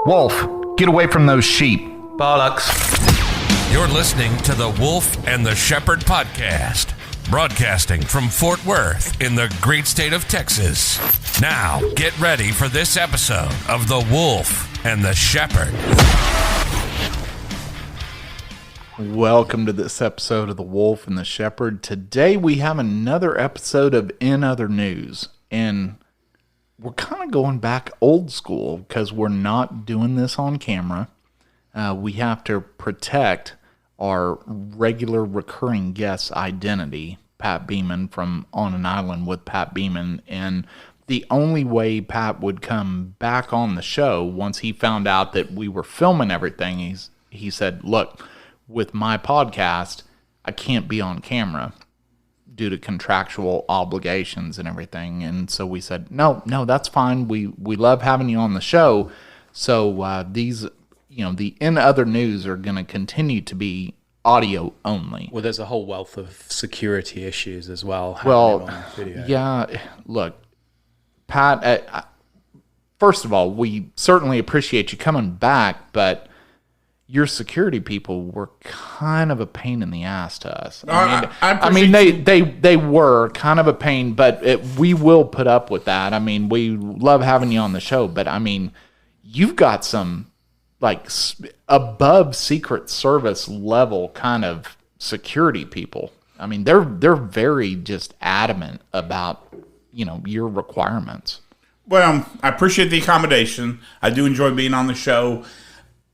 Wolf, get away from those sheep. Bollocks. You're listening to the Wolf and the Shepherd podcast, broadcasting from Fort Worth in the great state of Texas. Now, get ready for this episode of the Wolf and the Shepherd. Welcome to this episode of the Wolf and the Shepherd. Today we have another episode of In Other News, and we're kind of going back old school because we're not doing this on camera. We have to protect our regular recurring guest's identity, Pat Beaman from On an Island with Pat Beaman, and the only way Pat would come back on the show once he found out that we were filming everything, he said, look, with my podcast, I can't be on camera due to contractual obligations and everything. And so we said, no, that's fine. We love having you on the show. So these, the In Other News are going to continue to be audio only. Well, there's a whole wealth of security issues as well. Well, on video. Yeah, look, Pat, first of all, we certainly appreciate you coming back, but your security people were kind of a pain in the ass to us. I mean, they were kind of a pain, but we will put up with that. I mean, we love having you on the show, but I mean, you've got some like above Secret Service level kind of security people. I mean, they're very just adamant about, your requirements. Well, I appreciate the accommodation. I do enjoy being on the show.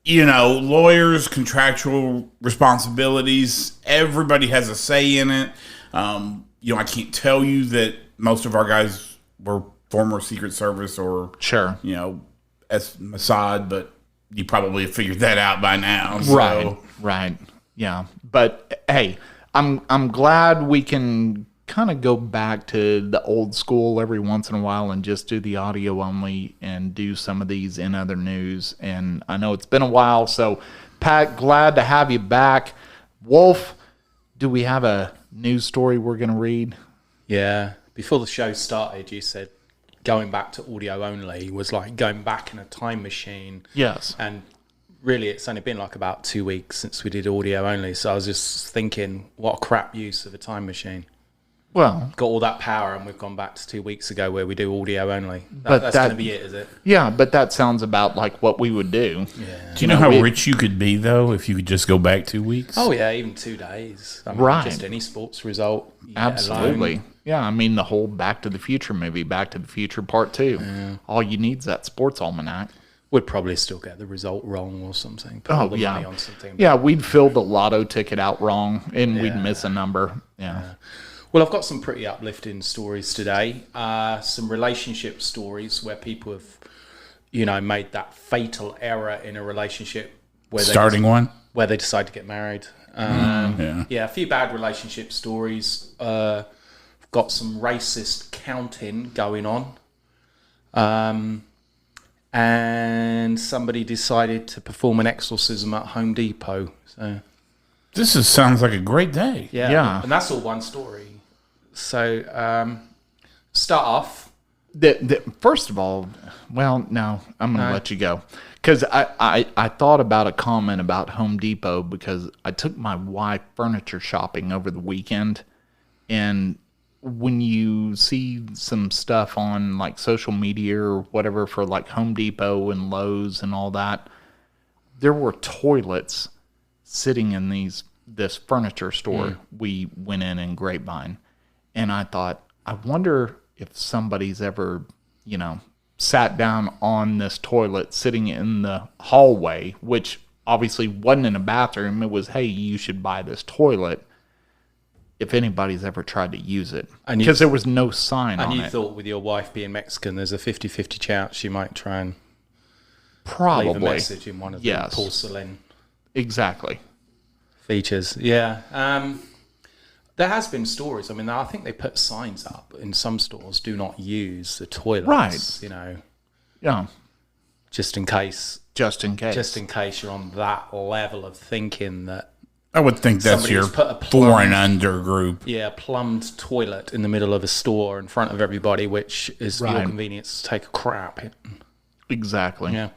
Lawyers, contractual responsibilities, everybody has a say in it. I can't tell you that most of our guys were former Secret Service or, sure, as Mossad, but you probably have figured that out by now. So. Right. Yeah. But hey, I'm glad we can kind of go back to the old school every once in a while and just do the audio only and do some of these In Other News. And I know it's been a while, so Pat, glad to have you back. Wolf, do we have a news story we're going to read? Yeah. Before the show started, you said going back to audio only was like going back in a time machine. Yes. And really, it's only been like about 2 weeks since we did audio only. So I was just thinking, what a crap use of a time machine. Well, got all that power, and we've gone back to 2 weeks ago where we do audio only. That's going to be it, is it? Yeah, but that sounds about like what we would do. Yeah. Do you know how rich you could be, though, if you could just go back 2 weeks? Oh, yeah, even 2 days. I mean, right. Just any sports result. Absolutely. Yeah, I mean, the whole Back to the Future movie, Back to the Future Part 2. Yeah. All you need is that sports almanac. We'd probably still get the result wrong or something. Put all the money on something. Yeah, we'd fill the lotto ticket out wrong, and we'd miss a number. Yeah. Well, I've got some pretty uplifting stories today. Some relationship stories where people have, made that fatal error in a relationship. Where where they decide to get married. A few bad relationship stories. Got some racist counting going on. And somebody decided to perform an exorcism at Home Depot. So this sounds like a great day. Yeah. And that's all one story. So, start off. First of all, well, no, I'm going to let you go. Because I thought about a comment about Home Depot because I took my wife furniture shopping over the weekend. And when you see some stuff on like social media or whatever for like Home Depot and Lowe's and all that, there were toilets sitting in this furniture store we went in Grapevine. And I thought, I wonder if somebody's ever, sat down on this toilet sitting in the hallway, which obviously wasn't in a bathroom. It was, hey, you should buy this toilet. If anybody's ever tried to use it. Because there was no sign on it. And you thought with your wife being Mexican, there's a 50-50 chance she might try and probably leave a message in one of the porcelain features. Yeah. There has been stories. I mean, I think they put signs up in some stores, do not use the toilets. Right. Yeah. Just in case. Just in case you're on that level of thinking that. I would think that's your four and under group. Yeah, a plumbed toilet in the middle of a store in front of everybody, which is for your convenience to take a crap. Exactly. Yeah.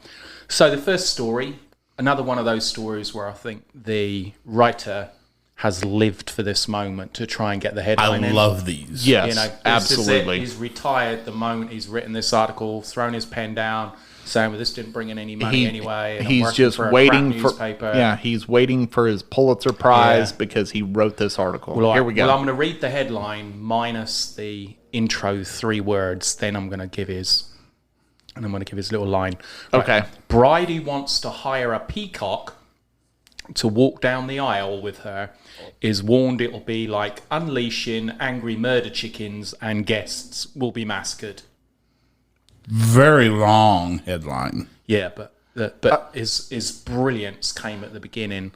So the first story, another one of those stories where I think the writer has lived for this moment to try and get the headline I in. love these. Yes, This absolutely. is it. He's retired the moment he's written this article, thrown his pen down, saying, well, this didn't bring in any money anyway. And He's just waiting for he's waiting for his Pulitzer Prize because he wrote this article. Here we go. Well, I'm going to read the headline minus the intro 3 words. Then I'm going to give his little line. Okay. Right. Bride who wants to hire a peacock to walk down the aisle with her is warned it'll be like unleashing angry murder chickens and guests will be massacred. Very long headline. Yeah, but his brilliance came at the beginning.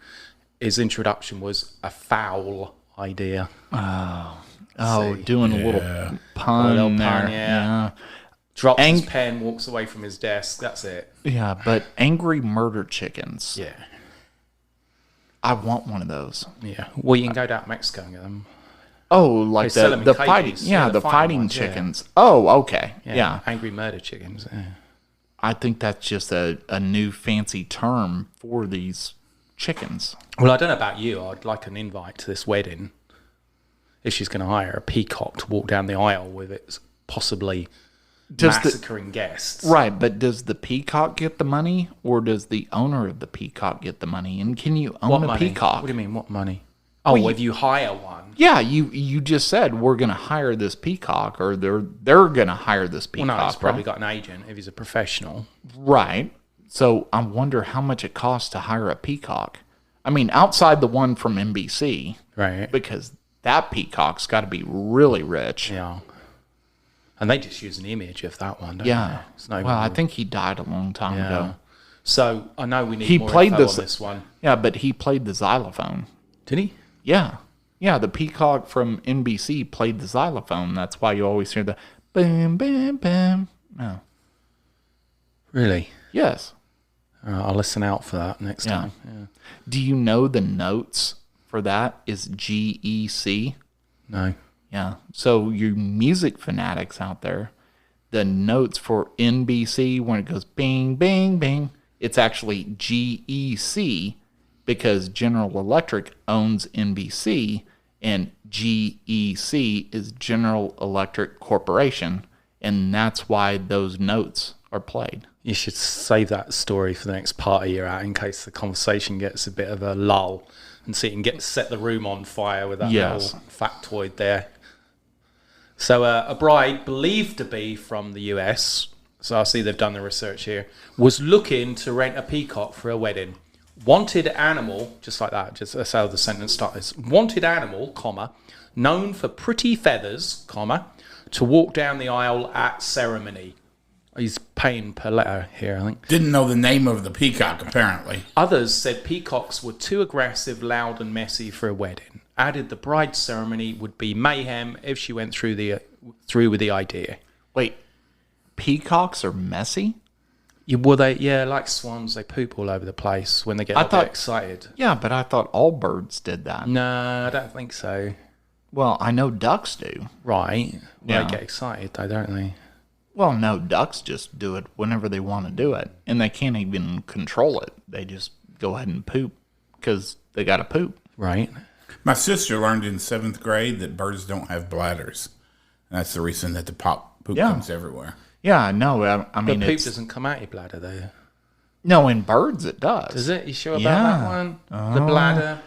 His introduction was a foul idea. Doing a little pun there. Yeah. Drops his pen, walks away from his desk. That's it. Yeah, but angry murder chickens. Yeah. I want one of those. Yeah. Well, you can go down to Mexico and get them. Oh, like sell them in the fighting, cages. the fighting ones, chickens. Oh, okay, yeah. Angry murder chickens. Yeah. I think that's just a new fancy term for these chickens. Well, I don't know about you. I'd like an invite to this wedding. If she's going to hire a peacock to walk down the aisle with it, possibly massacring guests. Right, but does the peacock get the money, or does the owner of the peacock get the money? And can you own a peacock? What do you mean, what money? Oh, if you hire one. Yeah, you just said we're going to hire this peacock, or they're going to hire this peacock. Well, no, he's probably got an agent if he's a professional. Right. So I wonder how much it costs to hire a peacock. I mean, outside the one from NBC. Right. Because that peacock's got to be really rich. Yeah. And they just use an image of that one, don't they? I think he died a long time ago. So I know we need more info on this one. Yeah, but he played the xylophone. Did he? Yeah. Yeah, the peacock from NBC played the xylophone. That's why you always hear the boom, boom, boom. Oh. Really? Yes. I'll listen out for that next time. Yeah. Do you know the notes for that is GEC? No. Yeah. So you music fanatics out there, the notes for NBC when it goes bing, bing, bing, it's actually GEC because General Electric owns NBC and GEC is General Electric Corporation. And that's why those notes are played. You should save that story for the next party you're at in case the conversation gets a bit of a lull and see you can set the room on fire with that little factoid there. So a bride believed to be from the US, so I see they've done the research here, was looking to rent a peacock for a wedding. Wanted animal, just like that, just that's how the sentence starts. Wanted animal, comma, known for pretty feathers, comma, to walk down the aisle at ceremony. He's paying per letter here, I think. Didn't know the name of the peacock, apparently. Others said peacocks were too aggressive, loud, and messy for a wedding. Added the bride's ceremony would be mayhem if she went through with the idea. Wait, peacocks are messy? Like swans, they poop all over the place when they get a bit excited. Yeah, but I thought all birds did that. No, I don't think so. Well, I know ducks do. Right. Well, they get excited though, don't they? Well, no, ducks just do it whenever they want to do it. And they can't even control it. They just go ahead and poop because they got to poop. Right. My sister learned in 7th grade that birds don't have bladders. And that's the reason that the poop comes everywhere. Yeah, no, I mean, the poop doesn't come out your bladder, though. No, in birds it does. Does it? You sure about that one?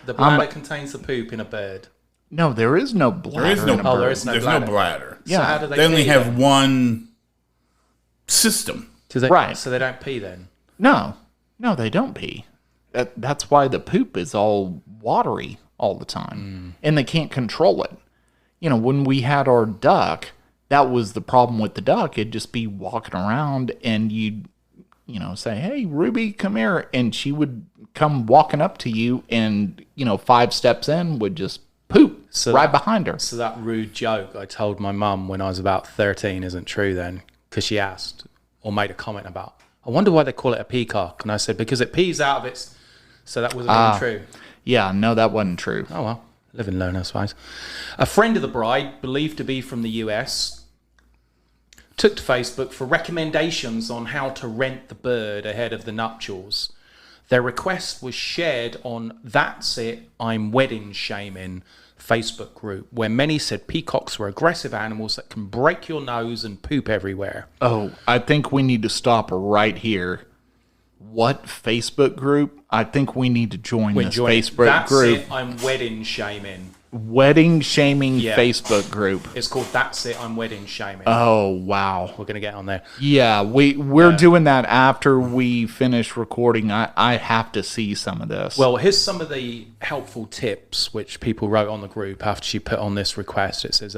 The bladder contains the poop in a bird. No, there is no bladder. There is no there is no There's bladder. no bladder. Yeah. So how do They only have one system. Right. So they don't pee then? No, they don't pee. That's why the poop is all watery all the time. And they can't control it. You know, when we had our duck, that was the problem with the duck. It'd just be walking around and you'd, say, hey, Ruby, come here. And she would come walking up to you and, 5 steps in would just poop behind her. So that rude joke I told my mum when I was about 13 isn't true then, because she asked or made a comment about, I wonder why they call it a peacock. And I said, because it pees out of its... So that wasn't even true. Yeah, no, that wasn't true. Oh, well. Live and learn, I suppose. A friend of the bride, believed to be from the US, took to Facebook for recommendations on how to rent the bird ahead of the nuptials. Their request was shared on That's It, I'm Wedding Shaming Facebook group, where many said peacocks were aggressive animals that can break your nose and poop everywhere. Oh, I think we need to stop right here. What Facebook group? I think we need to join this Facebook group. That's It, I'm Wedding Shaming. Wedding shaming Facebook group. It's called That's It, I'm Wedding Shaming. Oh, wow. We're going to get on there. Yeah, we're doing that after we finish recording. I have to see some of this. Well, here's some of the helpful tips which people wrote on the group after she put on this request. It says,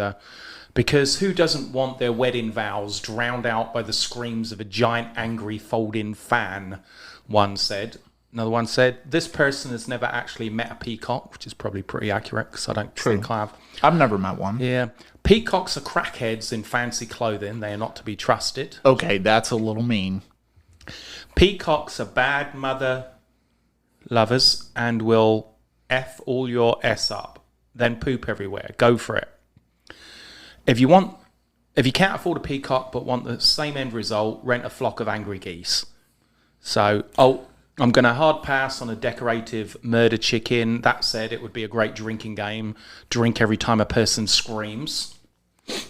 because who doesn't want their wedding vows drowned out by the screams of a giant angry folding fan, one said. Another one said, this person has never actually met a peacock, which is probably pretty accurate because I don't think I have. I've never met one. Yeah. Peacocks are crackheads in fancy clothing. They are not to be trusted. Okay, that's a little mean. Peacocks are bad mother lovers and will F all your S up, then poop everywhere. Go for it. If you can't afford a peacock but want the same end result, rent a flock of angry geese. So, I'm going to hard pass on a decorative murder chicken. That said, it would be a great drinking game. Drink every time a person screams.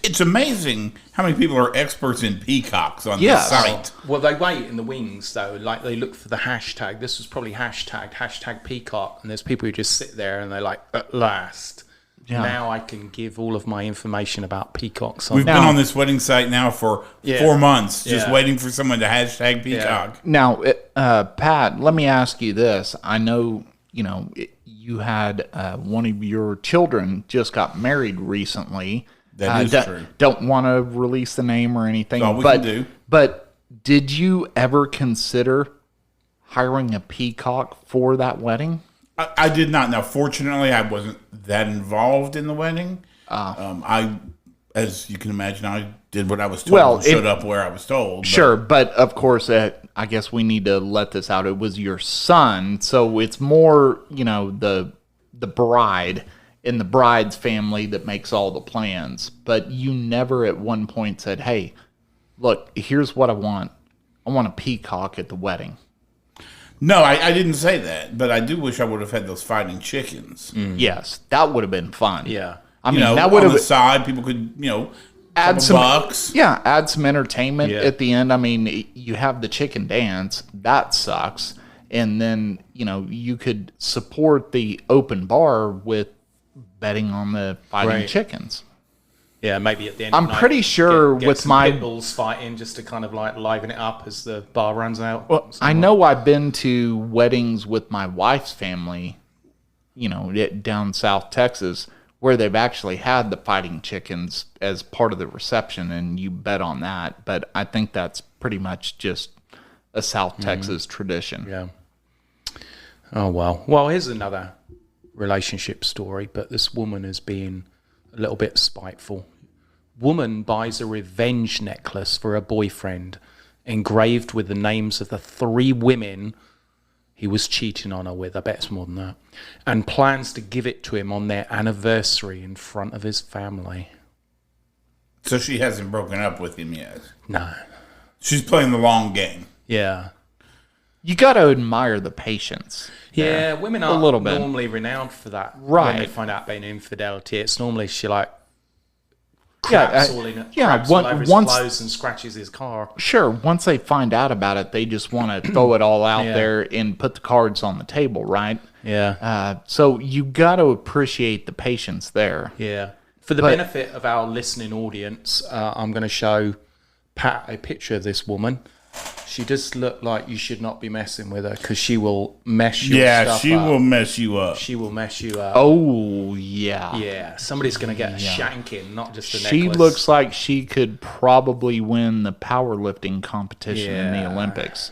It's amazing how many people are experts in peacocks on this site. Well, they wait in the wings, though. Like, they look for the hashtag. This was probably hashtag peacock. And there's people who just sit there and they're like, at last. Yeah. Now I can give all of my information about peacocks. We've been on this wedding site now for 4 months, just waiting for someone to hashtag peacock. Yeah. Now, Pat, let me ask you this. I know, you had one of your children just got married recently. That is true. Don't want to release the name or anything. All we can do. But did you ever consider hiring a peacock for that wedding? I did not. Now, fortunately, I wasn't that involved in the wedding. I, as you can imagine, I did what I was told. Showed up where I was told. Sure, but of course, I guess we need to let this out. It was your son, so it's more, the bride and the bride's family that makes all the plans. But you never at one point said, "Hey, look, here's what I want. I want a peacock at the wedding." No, I didn't say that, but I do wish I would have had those fighting chickens. Yes, that would have been fun. Yeah. I mean, that would have on the side, people could, add some bucks. Yeah, add some entertainment at the end. I mean, you have the chicken dance. That sucks. And then, you could support the open bar with betting on the fighting chickens. Yeah, maybe at the end I'm of the night, pretty sure get with some my pit bulls fighting just to kind of like liven it up as the bar runs out. Well, I know I've been to weddings with my wife's family, down South Texas, where they've actually had the fighting chickens as part of the reception, and you bet on that. But I think that's pretty much just a South Texas tradition. Yeah. Oh, well. Well, here's another relationship story, but this woman is being a little bit spiteful. Woman buys a revenge necklace for her boyfriend, engraved with the names of the 3 women he was cheating on her with. I bet it's more than that. And plans to give it to him on their anniversary in front of his family. So she hasn't broken up with him yet? No. She's playing the long game. Yeah. You got to admire the patience. Yeah, women are normally renowned for that. Right. When they find out about infidelity, it's normally she craps all over his clothes and scratches his car. Sure, once they find out about it, they just want to throw it all out there and put the cards on the table, right? Yeah. So you got to appreciate the patience there. Yeah. For the benefit of our listening audience, I'm going to show Pat a picture of this woman. She does look like you should not be messing with her because she will mess your stuff up. Yeah, she will mess you up. She will mess you up. Oh, yeah. Yeah, somebody's going to get a shanking, not just a necklace. She looks like she could probably win the powerlifting competition in the Olympics.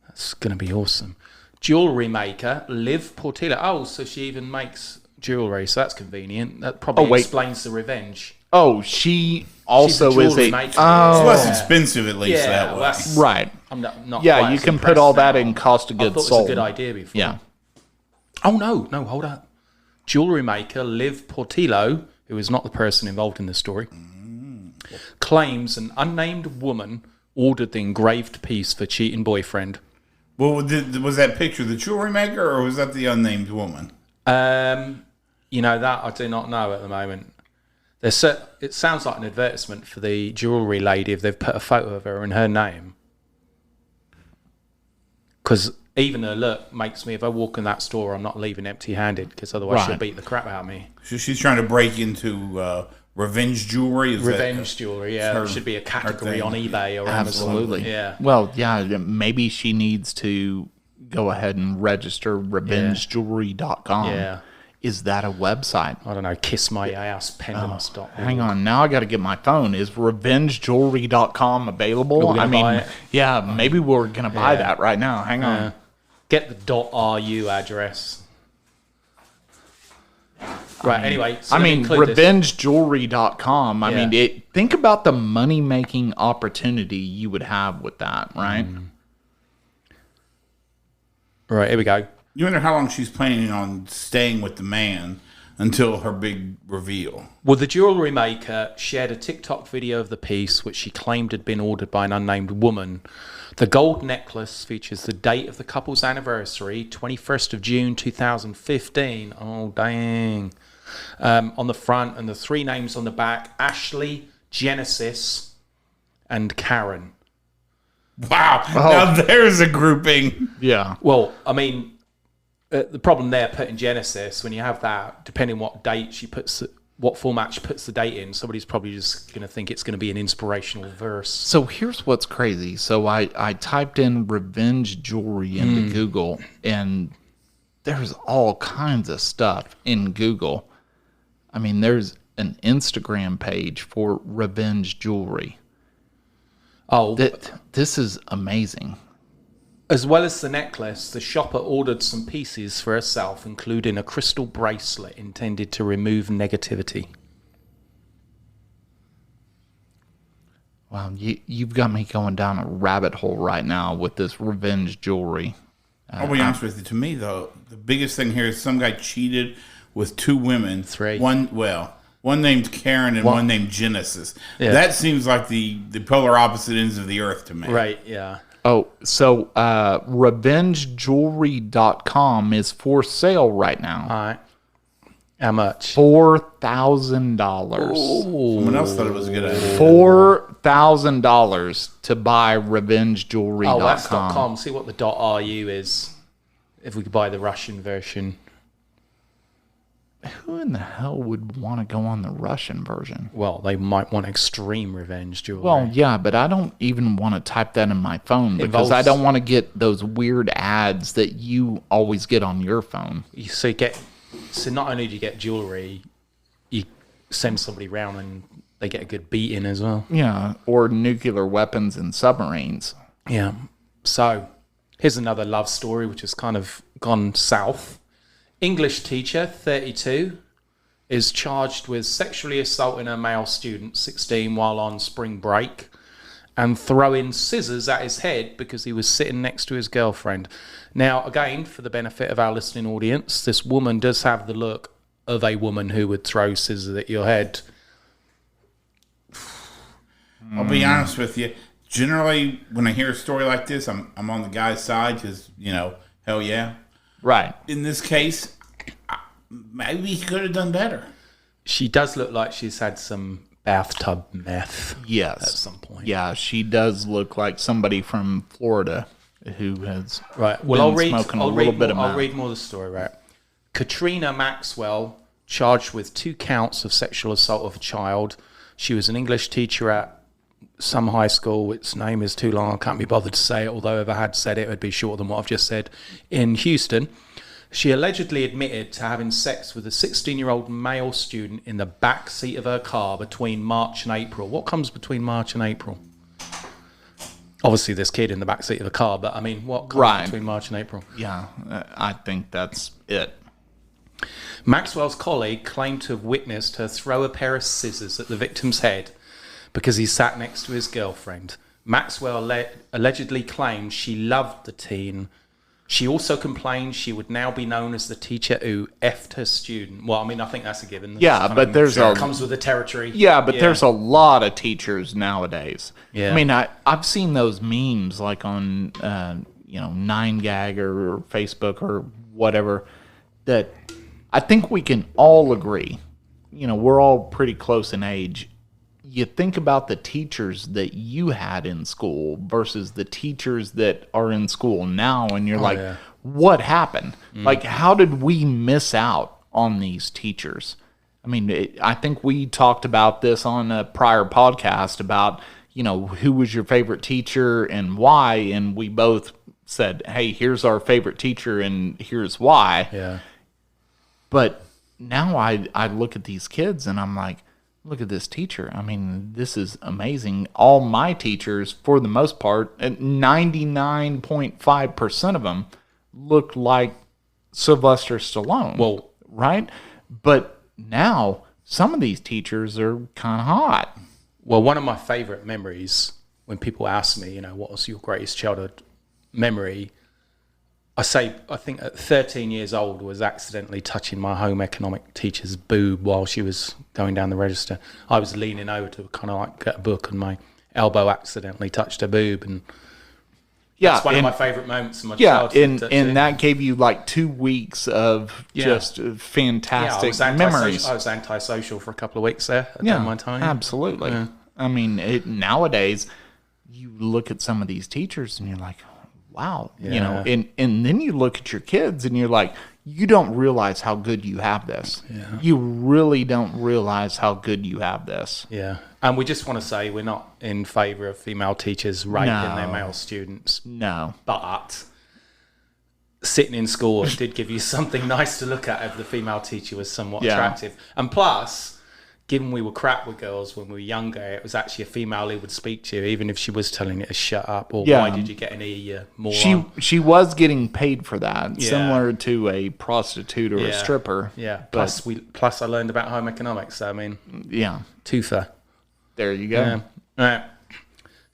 That's going to be awesome. Jewelry maker, Liv Portillo. Oh, so she even makes jewelry, so that's convenient. That probably explains the revenge. Oh, she also is a... Maker. Oh. It's less expensive, at least, that way. Right. I'm not yeah, you can put all that in cost of goods sold. I thought it was a good idea before. Yeah. Oh, no, hold up. Jewelry maker Liv Portillo, who is not the person involved in the story, claims an unnamed woman ordered the engraved piece for cheating boyfriend. Well, was that picture the jewelry maker, or was that the unnamed woman? That I do not know at the moment. It sounds like an advertisement for the jewelry lady if they've put a photo of her and her name. Because even her look makes me, if I walk in that store, I'm not leaving empty-handed, because otherwise she'll beat the crap out of me. So she's trying to break into revenge jewelry? Revenge jewelry, yeah. There should be a category on eBay or Amazon. Absolutely. Yeah. Well, yeah, maybe she needs to go ahead and register revengejewelry.com. Yeah. Is that a website? I don't know, kissmyass.pendants.org. Hang on, now I got to get my phone. Is revengejewelry.com available? I mean, yeah, maybe we're going to buy that right now. Hang on. Get the .ru address. Right, anyway. So revengejewelry.com. I mean, think about the money-making opportunity you would have with that, right? Right, here we go. You wonder how long she's planning on staying with the man until her big reveal. Well, the jewellery maker shared a TikTok video of the piece, which she claimed had been ordered by an unnamed woman. The gold necklace features the date of the couple's anniversary, 21st of June 2015. Oh, dang. On the front, and the three names on the back, Ashley, Genesis, and Karen. Wow. Now there's a grouping. Yeah. Well, I mean, the problem there, putting Genesis, when you have that, depending what date she puts, what format she puts the date in, somebody's probably just going to think it's going to be an inspirational verse. So here's what's crazy. So I typed in revenge jewelry into Google, and there's all kinds of stuff in Google. I mean, there's an Instagram page for revenge jewelry. Oh, this is amazing. As well as the necklace, the shopper ordered some pieces for herself, including a crystal bracelet intended to remove negativity. Wow, you've got me going down a rabbit hole right now with this revenge jewelry. I'll be honest with you. To me, though, the biggest thing here is some guy cheated with two women. Three. One named Karen and one named Genesis. Yeah. That seems like the polar opposite ends of the earth to me. Right, yeah. Oh, so revengejewelry.com is for sale right now. All right. How much? $4,000. Someone else thought it was a good idea. $4,000 to buy revengejewelry.com. Oh, that's .com. See what the .ru is. If we could buy the Russian version. Who in the hell would want to go on the Russian version? Well, they might want extreme revenge jewelry. Well, yeah, but I don't even want to type that in my phone because I don't want to get those weird ads that you always get on your phone. So not only do you get jewelry, you send somebody round and they get a good beating as well. Yeah, or nuclear weapons and submarines. Yeah. So here's another love story which has kind of gone south. English teacher, 32, is charged with sexually assaulting a male student, 16, while on spring break, and throwing scissors at his head because he was sitting next to his girlfriend. Now, again, for the benefit of our listening audience, this woman does have the look of a woman who would throw scissors at your head. I'll be honest with you. Generally, when I hear a story like this, I'm on the guy's side because, hell yeah. Right. In this case, maybe he could have done better. She does look like she's had some bathtub meth. Yes. At some point. Yeah, she does look like somebody from Florida who has I'll read more of the story, right? Katrina Maxwell, charged with 2 counts of sexual assault of a child. She was an English teacher at some high school. Its name is too long. I can't be bothered to say it, although if I had said it would be shorter than what I've just said, in Houston. She allegedly admitted to having sex with a 16-year-old male student in the back seat of her car between March and April. What comes between March and April? Obviously, this kid in the back seat of the car, but I mean, what comes between March and April? Yeah, I think that's it. Maxwell's colleague claimed to have witnessed her throw a pair of scissors at the victim's head because he sat next to his girlfriend. Maxwell allegedly claimed she loved the teen She also complained she would now be known as the teacher who effed her student. Well, I mean, I think that's a given. Yeah, but comes with the territory. Yeah, but there's a lot of teachers nowadays. Yeah. I mean, I've seen those memes like on 9gag or Facebook or whatever that I think we can all agree. We're all pretty close in age. You think about the teachers that you had in school versus the teachers that are in school now, and you're what happened? Like, how did we miss out on these teachers? I mean, I think we talked about this on a prior podcast about, who was your favorite teacher and why, and we both said, hey, here's our favorite teacher and here's why. Yeah. But now I look at these kids and I'm like, look at this teacher. I mean, this is amazing. All my teachers, for the most part, 99.5% of them look like Sylvester Stallone. Well, right? But now some of these teachers are kind of hot. Well, one of my favorite memories when people ask me, what was your greatest childhood memory? I think at 13 years old was accidentally touching my home economic teacher's boob while she was going down the register. I was leaning over to kind of like get a book and my elbow accidentally touched her boob. And that's one of my favorite moments in my childhood. And that gave you like 2 weeks of just fantastic memories. I was antisocial for a couple of weeks there at my time. Absolutely. Yeah. I mean, nowadays you look at some of these teachers and you're like, wow, and then you look at your kids and you're like, you don't realize how good you have this. Yeah. You really don't realize how good you have this. Yeah. And we just want to say we're not in favor of female teachers raping their male students. No. But sitting in school, it did give you something nice to look at if the female teacher was somewhat attractive. And plus, given we were crap with girls when we were younger, it was actually a female who would speak to you, even if she was telling you to shut up or why did you get an E, you moron. She was getting paid for that, similar to a prostitute or a stripper. Yeah. Plus I learned about home economics. So I mean, twofer. There you go. Yeah. All right.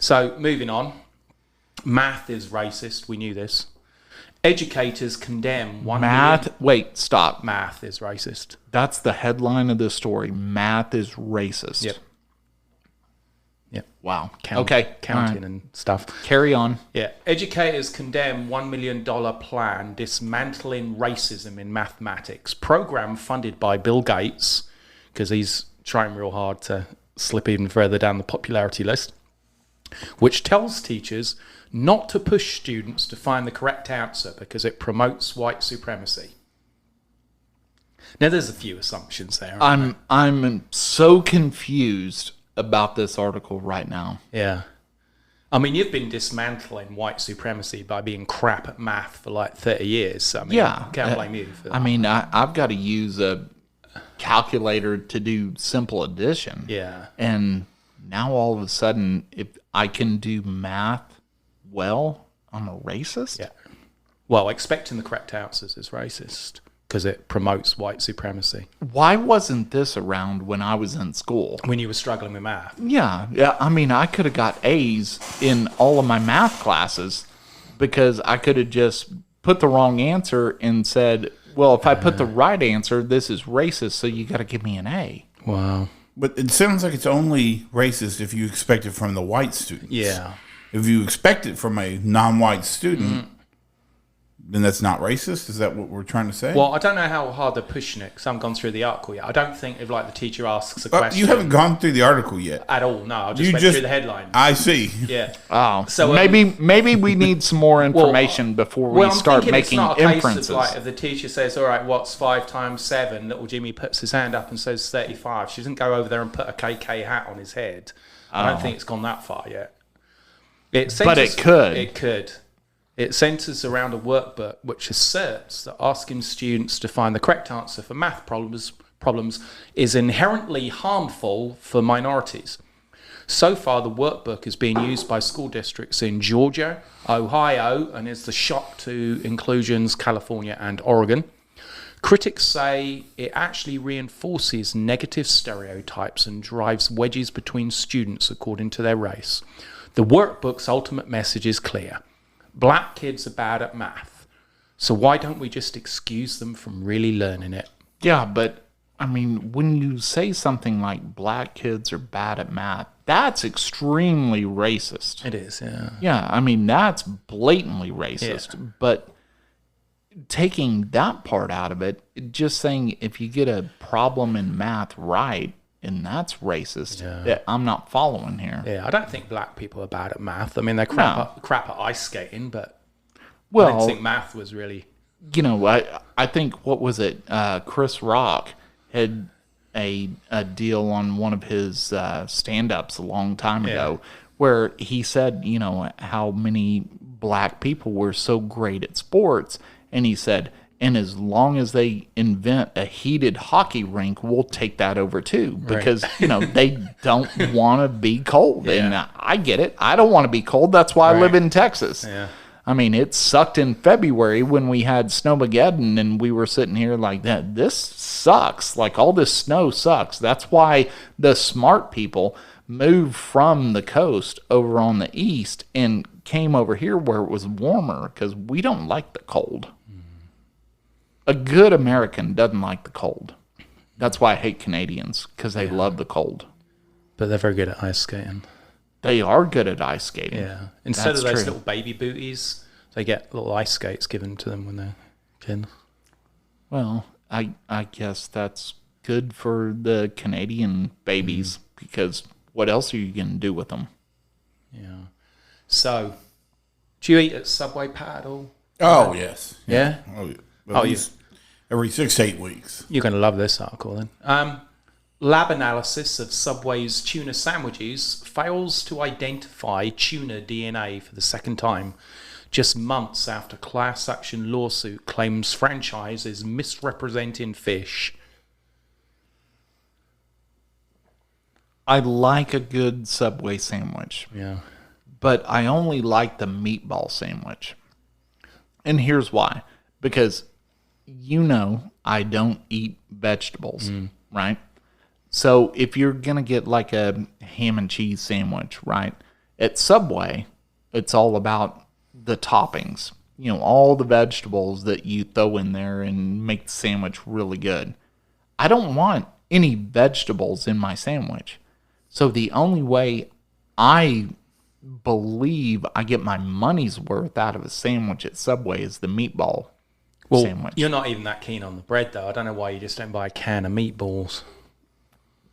So moving on, math is racist. We knew this. Educators condemn math. Wait, stop. Math is racist. That's the headline of this story. Math is racist. Yep. Wow. Counting and stuff. Carry on. Yeah. Educators condemn $1 million plan dismantling racism in mathematics. Program funded by Bill Gates, because he's trying real hard to slip even further down the popularity list, which tells teachers not to push students to find the correct answer because it promotes white supremacy. Now, there's a few assumptions there. I'm so confused about this article right now. Yeah. I mean, you've been dismantling white supremacy by being crap at math for like 30 years. So, I mean, can't blame you for that. I mean, I've got to use a calculator to do simple addition. Yeah. And now all of a sudden, if I can do math well, I'm a racist? Yeah. Well, expecting the correct answers is racist because it promotes white supremacy. Why wasn't this around when I was in school? When you were struggling with math? Yeah. I mean, I could have got A's in all of my math classes because I could have just put the wrong answer and said, well, if I put the right answer, this is racist, so you got to give me an A. Wow. But it sounds like it's only racist if you expect it from the white students. Yeah. If you expect it from a non-white student, then that's not racist? Is that what we're trying to say? Well, I don't know how hard they're pushing it because I haven't gone through the article yet. I don't think if like the teacher asks a question. You haven't gone through the article yet. At all, no. I just went through the headline. I see. Yeah. Oh, so maybe we need some more information before we start making inferences. Like if the teacher says, all right, what's 5 times 7? Little Jimmy puts his hand up and says 35. She doesn't go over there and put a KK hat on his head. I don't think it's gone that far yet. But it could. It could. It centres around a workbook which asserts that asking students to find the correct answer for math problems is inherently harmful for minorities. So far, the workbook is being used by school districts in Georgia, Ohio, and is the shock to inclusions California and Oregon. Critics say it actually reinforces negative stereotypes and drives wedges between students according to their race. The workbook's ultimate message is clear. Black kids are bad at math. So why don't we just excuse them from really learning it? Yeah, but I mean, when you say something like black kids are bad at math, that's extremely racist. It is, yeah. Yeah, I mean, that's blatantly racist. Yeah. But taking that part out of it, just saying if you get a problem in math right, and that's racist, I'm not following here. Yeah, I don't think black people are bad at math. I mean, they're crap at ice skating, but I didn't think math was really... You know, I think, what was it? Chris Rock had a deal on one of his stand-ups a long time ago where he said, you know, how many black people were so great at sports. And he said, and as long as they invent a heated hockey rink, we'll take that over too. Because, you know, they don't want to be cold. Yeah. And I get it. I don't want to be cold. That's why I live in Texas. Yeah. I mean, it sucked in February when we had Snowmageddon and we were sitting here like that. This sucks. Like, all this snow sucks. That's why the smart people moved from the coast over on the east and came over here where it was warmer, because we don't like the cold. A good American doesn't like the cold. That's why I hate Canadians, because they love the cold. But they're very good at ice skating. They are good at ice skating. Yeah. Instead of those little baby booties, they get little ice skates given to them when they're kids. Well, I guess that's good for the Canadian babies, because what else are you going to do with them? Yeah. So, do you eat at Subway, Pat, at all? Oh, yes. Yeah? Oh, yeah. Every 6 to 8 weeks. You're going to love this article then. Lab analysis of Subway's tuna sandwiches fails to identify tuna DNA for the second time, just months after class action lawsuit claims franchise is misrepresenting fish. I like a good Subway sandwich. Yeah. But I only like the meatball sandwich. And here's why. Because, you know, I don't eat vegetables, right? So if you're going to get like a ham and cheese sandwich, right? At Subway, it's all about the toppings. You know, all the vegetables that you throw in there and make the sandwich really good. I don't want any vegetables in my sandwich. So the only way I believe I get my money's worth out of a sandwich at Subway is the meatball sandwich. You're not even that keen on the bread, though. I don't know why you just don't buy a can of meatballs.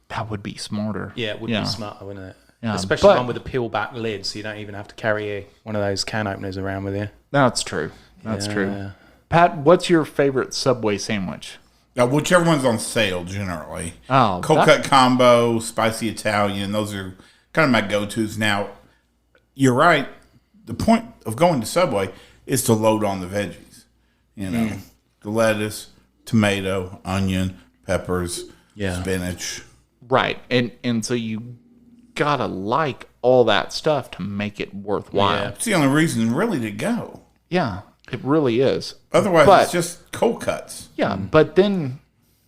That would be smarter. Yeah, it would be smarter, wouldn't it? Yeah, especially one with a peel-back lid, so you don't even have to carry one of those can openers around with you. That's true. That's true. Pat, what's your favorite Subway sandwich? Whichever one's on sale, generally. Oh, Cold cut combo, spicy Italian. Those are kind of my go-tos. Now, you're right. The point of going to Subway is to load on the veggies. You know, the lettuce, tomato, onion, peppers, spinach. Right. And so you got to like all that stuff to make it worthwhile. Yeah. It's the only reason really to go. Yeah, it really is. Otherwise, it's just cold cuts. Yeah, but then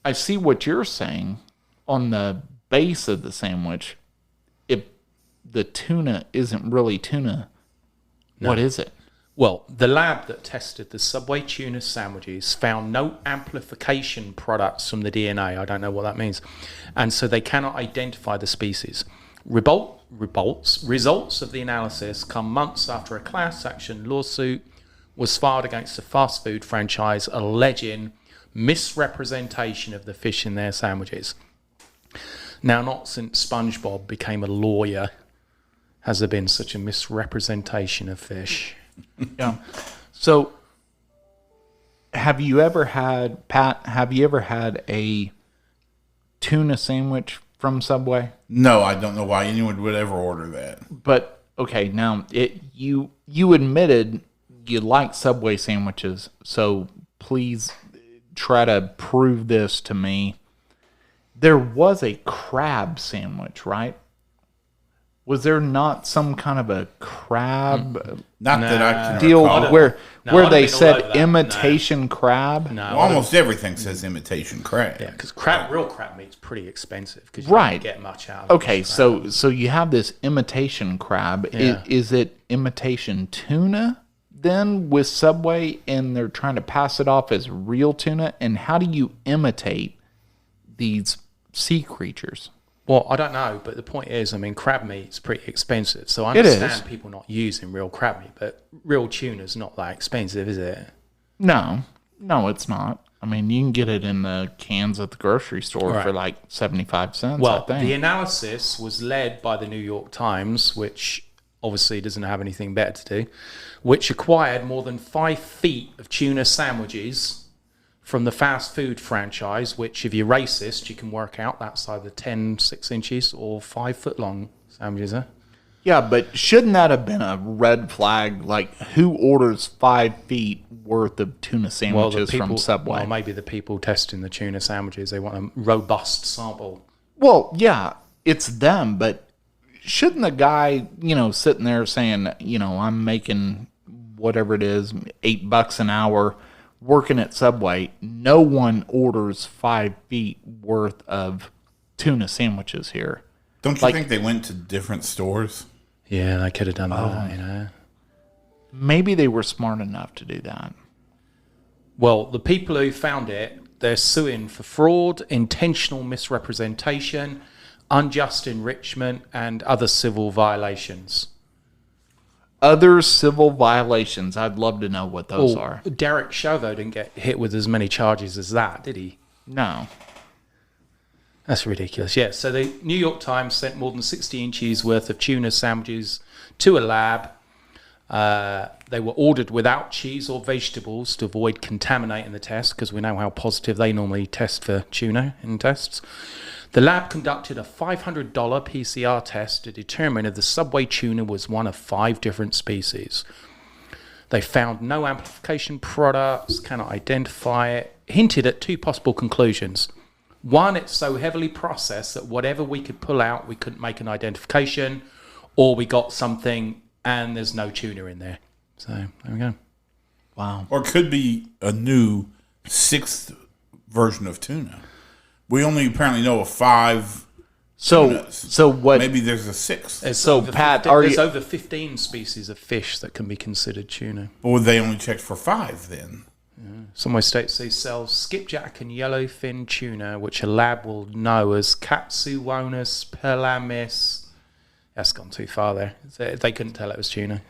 I see what you're saying on the base of the sandwich. If the tuna isn't really tuna, what is it? Well, the lab that tested the Subway tuna sandwiches found no amplification products from the DNA. I don't know what that means. And so they cannot identify the species. Results of the analysis come months after a class action lawsuit was filed against the fast food franchise alleging misrepresentation of the fish in their sandwiches. Now, not since SpongeBob became a lawyer has there been such a misrepresentation of fish. Yeah. So, have you ever had a tuna sandwich from Subway? No, I don't know why anyone would ever order that. But, okay, now, you admitted you like Subway sandwiches, so please try to prove this to me. There was a crab sandwich, right? Was there not some kind of a crab that I can deal recall. where they said imitation crab? No, well, almost everything says imitation crab. Yeah, because real crab meat's pretty expensive because you don't get much out of it. Okay, so you have this imitation crab. Yeah. Is it imitation tuna then with Subway and they're trying to pass it off as real tuna? And how do you imitate these sea creatures? Well, I don't know, but the point is, I mean, crab meat's pretty expensive. So I understand people not using real crab meat, but real tuna's not that expensive, is it? No, it's not. I mean, you can get it in the cans at the grocery store for like 75 cents, well, I think. The analysis was led by the New York Times, which obviously doesn't have anything better to do, which acquired more than 5 feet of tuna sandwiches from the fast food franchise, which if you're racist, you can work out that's either 10, 6 inches or 5 foot long sandwiches, huh? Yeah, but shouldn't that have been a red flag? Like, who orders 5 feet worth of tuna sandwiches from Subway? Well, maybe the people testing the tuna sandwiches, they want a robust sample. Well, yeah, it's them, but shouldn't the guy, sitting there saying, I'm making whatever it is, $8 an hour, working at Subway, no one orders 5 feet worth of tuna sandwiches here. Don't you think they went to different stores? Yeah, they could have done that, Maybe they were smart enough to do that. Well, the people who found it, they're suing for fraud, intentional misrepresentation, unjust enrichment, and other civil violations. Other civil violations. I'd love to know what those are. Derek Chauvin didn't get hit with as many charges as that, did he? No. That's ridiculous. Yeah, so the New York Times sent more than 60 inches worth of tuna sandwiches to a lab. They were ordered without cheese or vegetables to avoid contaminating the test, because we know how positive they normally test for tuna in tests. The lab conducted a $500 PCR test to determine if the Subway tuna was one of 5 different species. They found no amplification products, cannot identify it, hinted at 2 possible conclusions. One, it's so heavily processed that whatever we could pull out, we couldn't make an identification, or we got something and there's no tuna in there. So there we go. Wow. Or it could be a new 6th version of tuna. We only apparently know of 5 tunas. So what? Maybe there's a 6th. So Pat, there's over 15 species of fish that can be considered tuna. Or they only checked for 5 then. Some states they sell skipjack and yellowfin tuna, which a lab will know as Katsuwonus pelamis. That's gone too far there. They couldn't tell it was tuna.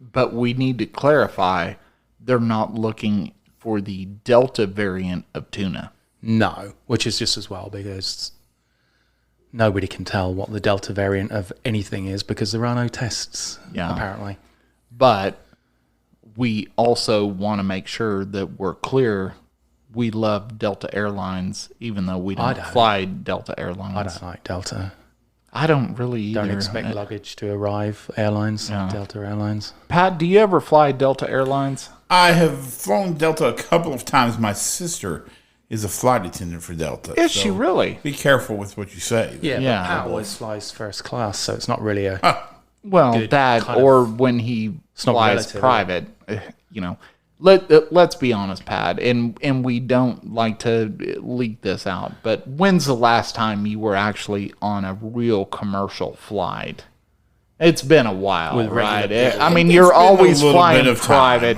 But we need to clarify, they're not looking for the Delta variant of tuna. No, which is just as well, because nobody can tell what the Delta variant of anything is because there are no tests, apparently. But we also want to make sure that we're clear. We love Delta Airlines, even though we don't fly Delta Airlines. I don't like Delta. I don't really either. Don't expect luggage to arrive, Delta Airlines. Pat, do you ever fly Delta Airlines? I have flown Delta a couple of times. My sister is a flight attendant for Delta. Is she really? Be careful with what you say. Yeah. But Pat always flies first class, so it's not really a... Well, that or when he flies private, Let's be honest, Pat, and we don't like to leak this out, but when's the last time you were actually on a real commercial flight? It's been a while, right? I mean, you're always flying private.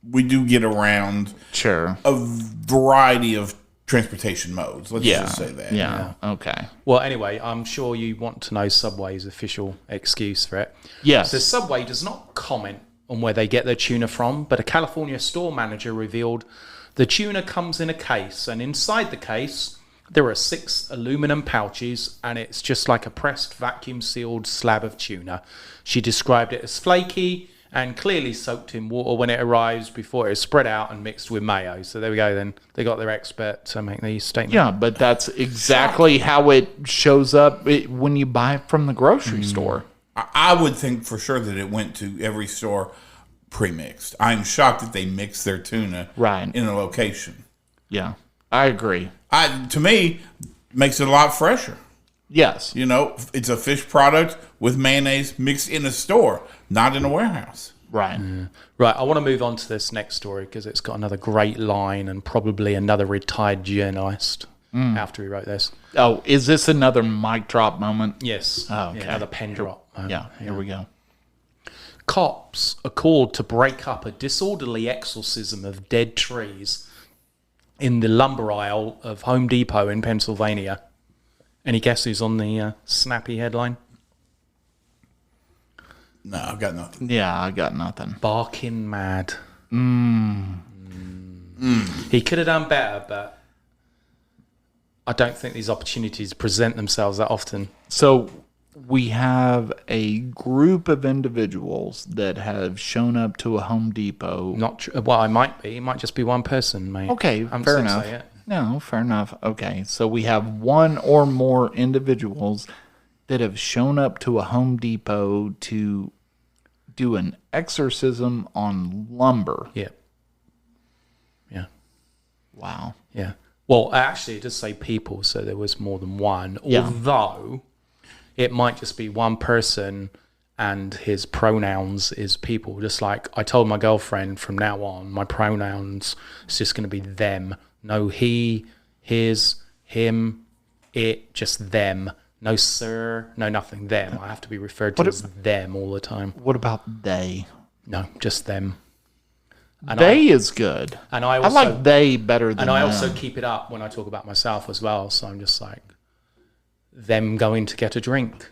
We do get around a variety of transportation modes. Let's just say that. Yeah. Okay. Well, anyway, I'm sure you want to know Subway's official excuse for it. Yes. So Subway does not comment on where they get their tuna from, but a California store manager revealed the tuna comes in a case, and inside the case there are 6 aluminum pouches, and it's just like a pressed vacuum sealed slab of tuna. She described it as flaky and clearly soaked in water when it arrives before it is spread out and mixed with mayo. So there we go then. They got their expert to make these statements. Yeah, but that's exactly how it shows up when you buy it from the grocery store. I would think for sure that it went to every store pre-mixed. I'm shocked that they mix their tuna in a location. Yeah, I agree. To me, makes it a lot fresher. Yes. It's a fish product with mayonnaise mixed in a store, not in a warehouse. Right. Right, I want to move on to this next story because it's got another great line and probably another retired journalist after he wrote this. Oh, is this another mic drop moment? Yes. Oh, okay. Another pen drop moment. Yeah, here we go. Cops are called to break up a disorderly exorcism of dead trees in the lumber aisle of Home Depot in Pennsylvania. Any guess who's on the snappy headline? No, I've got nothing. Yeah, I got nothing. Barking mad. He could have done better, but I don't think these opportunities present themselves that often. So we have a group of individuals that have shown up to a Home Depot. Well, I might be. It might just be one person, mate. Okay, fair enough. No, fair enough. Okay, so we have one or more individuals that have shown up to a Home Depot to do an exorcism on lumber. Yeah. Yeah. Wow. Yeah. Well, actually, it does say people, so there was more than one. Yeah. Although, it might just be one person and his pronouns is people. Just like I told my girlfriend from now on, my pronouns is just going to be them. No he, his, him, it, just them. No sir, no nothing, them. I have to be referred to as them all the time. What about they? No, just them. And they is good. And I like they better than And I them. also keep it up when I talk about myself as well. So I'm just like, them going to get a drink.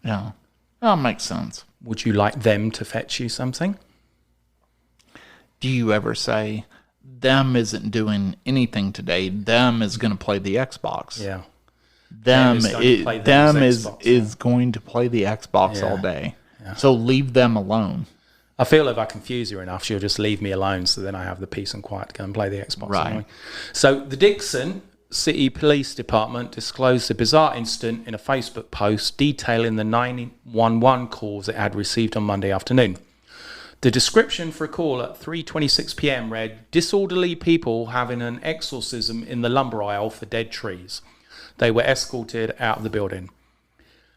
Yeah. That makes sense. Would you like them to fetch you something? Do you ever say, them isn't doing anything today, them is going to play the Xbox? Yeah. Them is going to play the Xbox all day. Yeah. So leave them alone. I feel if I confuse her enough, she'll just leave me alone. So then I have the peace and quiet to go and play the Xbox. Right. Anyway. So the Dixon City Police Department disclosed a bizarre incident in a Facebook post detailing the 911 calls it had received on Monday afternoon. The description for a call at 3:26 p.m. read, disorderly people having an exorcism in the lumber aisle for dead trees. They were escorted out of the building.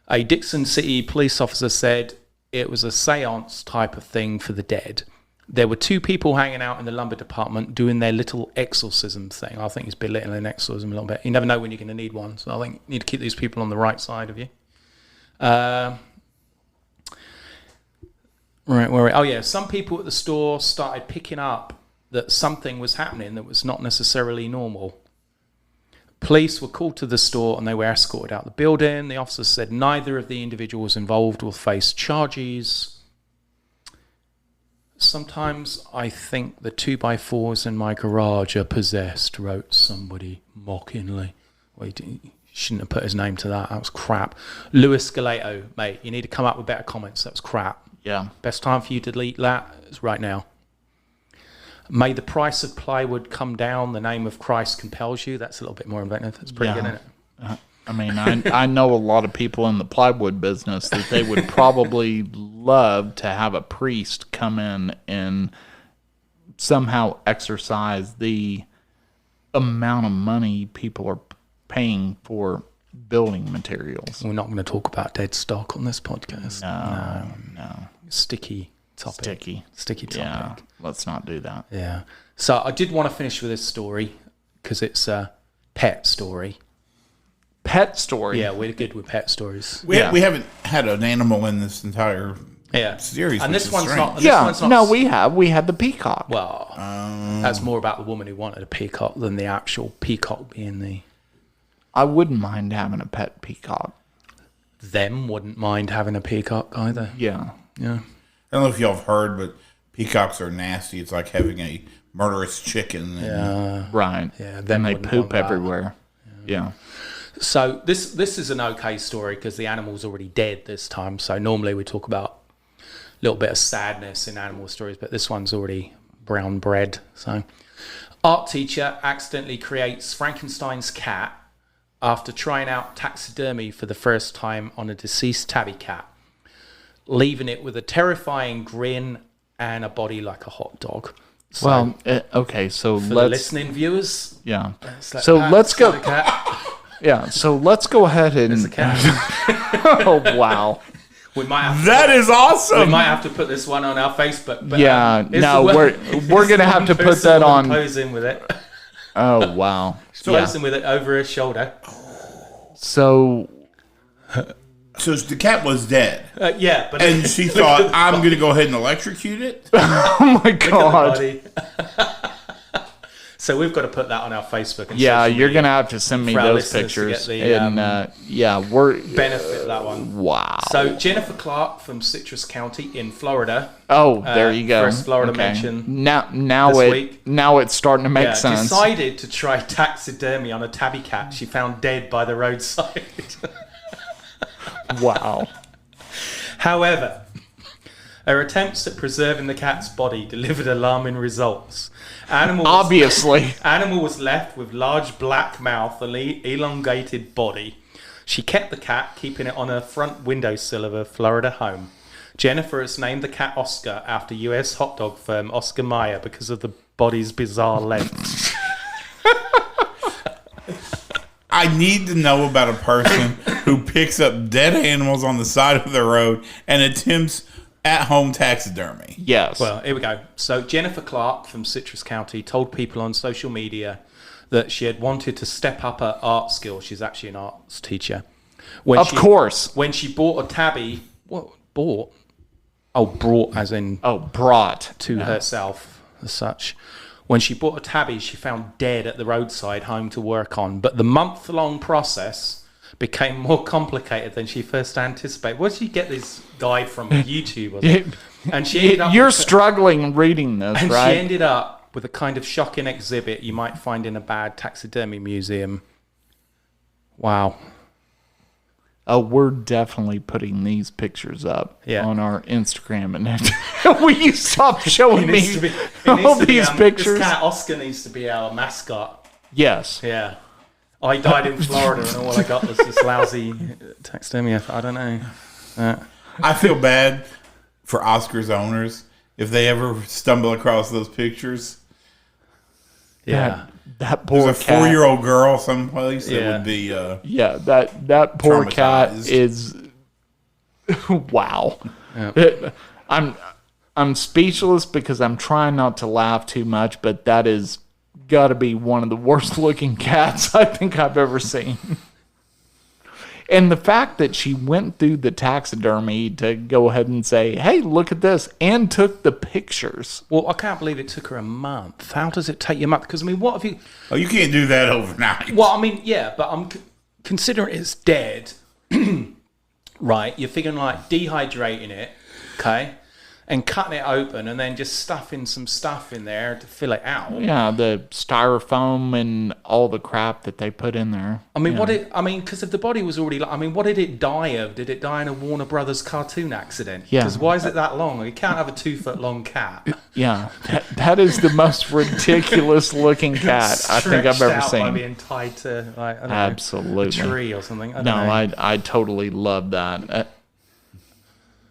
A Dixon City police officer said it was a seance type of thing for the dead. There were two people hanging out in the lumber department doing their little exorcism thing. I think he's belittling exorcism a little bit. You never know when you're going to need one. So I think you need to keep these people on the right side of you. Some people at the store started picking up that something was happening that was not necessarily normal. Police were called to the store and they were escorted out the building. The officer said neither of the individuals involved will face charges. Sometimes I think the 2x4s in my garage are possessed, wrote somebody mockingly. Wait, you shouldn't have put his name to that. That was crap. Louis Galato, mate, you need to come up with better comments. That was crap. Yeah. Best time for you to delete that is right now. May the price of plywood come down. The name of Christ compels you. That's a little bit more inventive. That's pretty good, isn't it? I mean, I know a lot of people in the plywood business that they would probably love to have a priest come in and somehow exercise the amount of money people are paying for building materials. We're not going to talk about dead stock on this podcast. No. Sticky topic. Sticky topic. Yeah, let's not do that. Yeah. So I did want to finish with this story because it's a pet story. Pet story? Yeah, we're good with pet stories. We haven't had an animal in this entire series. And this one's not. We have. We had the peacock. Well, that's more about the woman who wanted a peacock than the actual peacock being the... I wouldn't mind having a pet peacock. Them wouldn't mind having a peacock either. Yeah. Yeah. I don't know if y'all have heard, but peacocks are nasty. It's like having a murderous chicken. Right. Yeah. Then they poop everywhere. Yeah. So this is an okay story because the animal's already dead this time. So normally we talk about a little bit of sadness in animal stories, but this one's already brown bread. So art teacher accidentally creates Frankenstein's cat after trying out taxidermy for the first time on a deceased tabby cat, leaving it with a terrifying grin and a body like a hot dog. So, okay, so for the listening viewers, let's go. Yeah, so let's go ahead and. There's a cat. Oh wow! That is awesome. We might have to put this one on our Facebook. But, we're gonna have to put that on. Posing with it. Oh wow! Posing with it over his shoulder. So, So the cat was dead. Yeah, but and she thought, I'm going to go ahead and electrocute it. Oh my God! So we've got to put that on our Facebook. And yeah, you're going to have to send me those pictures. And we're benefit that one. Wow. So Jennifer Clark from Citrus County in Florida. Oh, there you go. First Florida mention. Now it's starting to make sense. Decided to try taxidermy on a tabby cat she found dead by the roadside. Wow. However, her attempts at preserving the cat's body delivered alarming results. Animal was left with large black mouth and elongated body. She kept the cat, keeping it on her front windowsill of her Florida home. Jennifer has named the cat Oscar after U.S. hot dog firm Oscar Mayer because of the body's bizarre length. I need to know about a person who picks up dead animals on the side of the road and attempts at-home taxidermy. Yes. Well, here we go. So Jennifer Clark from Citrus County told people on social media that she had wanted to step up her art skills. She's actually an arts teacher. When she bought a tabby... What? Bought? Oh, brought as in... Oh, brought. To herself as such. When she bought a tabby, she found dead at the roadside home to work on. But the month-long process became more complicated than she first anticipated. Where did she get this guide from? YouTube, was it? And she ended up... You're struggling reading this, and right? And she ended up with a kind of shocking exhibit you might find in a bad taxidermy museum. Wow. Oh, we're definitely putting these pictures up on our Instagram. And will you stop showing me all these pictures? This cat Oscar needs to be our mascot. Yes. Yeah. I died in Florida and all I got was this lousy taxidermy. I don't know. I feel bad for Oscar's owners if they ever stumble across those pictures. Yeah. That poor There's a 4-year-old girl someplace that would be that poor cat is wow. Yep. I'm speechless because I'm trying not to laugh too much, but that is got to be one of the worst looking cats I think I've ever seen. And the fact that she went through the taxidermy to go ahead and say, hey, look at this, and took the pictures. Well, I can't believe it took her a month. How does it take you a month? Because, I mean, what if you... Oh, you can't do that overnight. Well, I mean, yeah, but I'm considering it's dead, right? You're figuring, like, dehydrating it, okay? And cutting it open and then just stuffing some stuff in there to fill it out. Yeah, the styrofoam and all the crap that they put in there. I mean, because if the body was already... what did it die of? Did it die in a Warner Brothers cartoon accident? Yeah. Because why is it that long? You can't have a 2-foot-long cat. Yeah, that is the most ridiculous looking cat I think I've ever seen. By being tied to, like, I don't Absolutely. know, a tree or something. I don't know. I totally love that.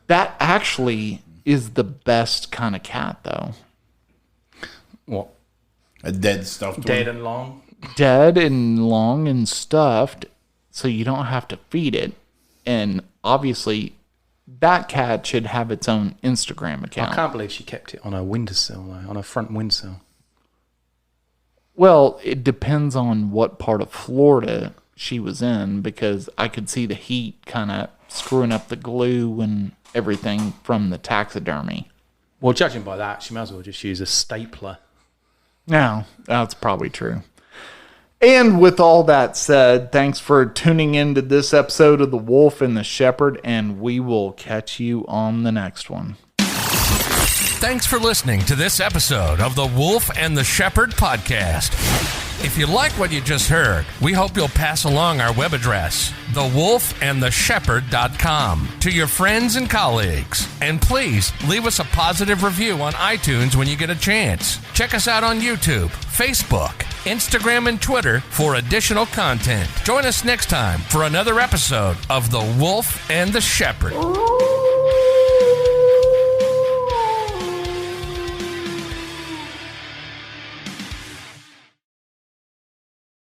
That actually... is the best kind of cat, though. What? A dead stuffed one? Dead and long? Dead and long and stuffed, so you don't have to feed it. And obviously, that cat should have its own Instagram account. I can't believe she kept it on her windowsill, though, on her front windowsill. Well, it depends on what part of Florida she was in, because I could see the heat kind of screwing up the glue and everything from the taxidermy. Well, judging by that, she might as well just use a stapler. No, that's probably true. And with all that said, thanks for tuning into this episode of The Wolf and the Shepherd, and we will catch you on the next one. Thanks for listening to this episode of The Wolf and the Shepherd podcast. If you like what you just heard, we hope you'll pass along our web address, thewolfandtheshepherd.com, to your friends and colleagues. And please leave us a positive review on iTunes when you get a chance. Check us out on YouTube, Facebook, Instagram, and Twitter for additional content. Join us next time for another episode of The Wolf and the Shepherd.